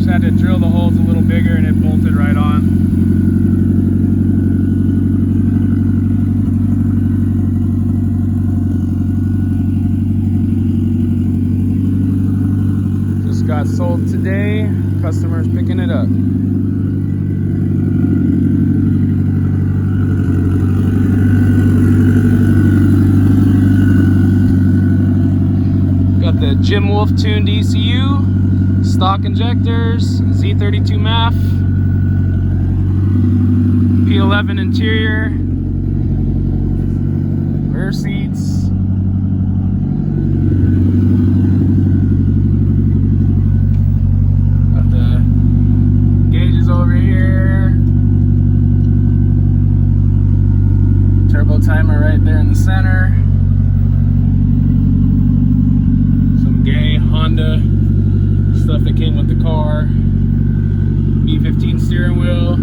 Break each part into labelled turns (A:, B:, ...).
A: just had to drill the holes a little bigger and it bolted right on. Got sold today. Customers picking it up. Got the Jim Wolf tuned ECU, stock injectors, Z32 MAF, P11 interior, rear seats. Over here, turbo timer right there in the center, some gay Honda stuff that came with the car, B14 steering wheel.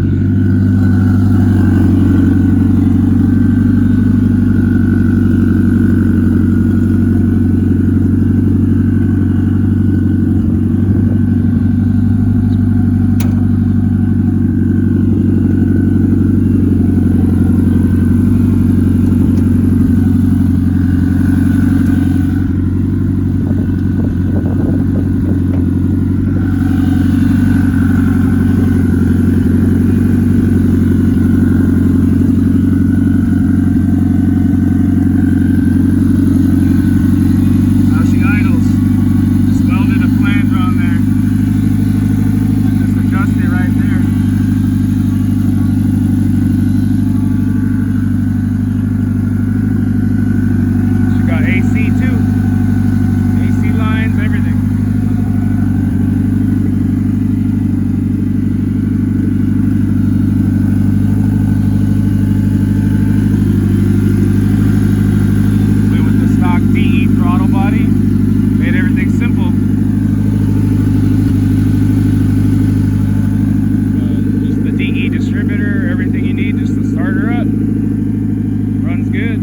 A: Distributor, everything you need just to start her up. Runs good.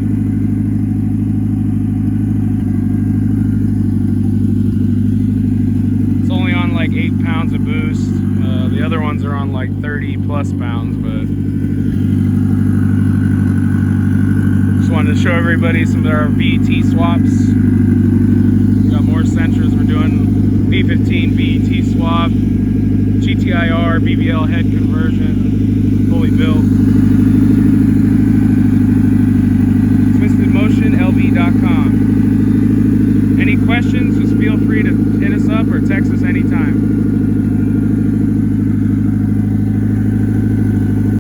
A: It's only on like 8 pounds of boost. The other ones are on like 30 plus pounds, but just wanted to show everybody some of our VET swaps. We got more Sentras. We're doing B15 VET swap, GTIR, BBL head conversion, fully built. TwistedMotionLV.com. Any questions, just feel free to hit us up or text us anytime.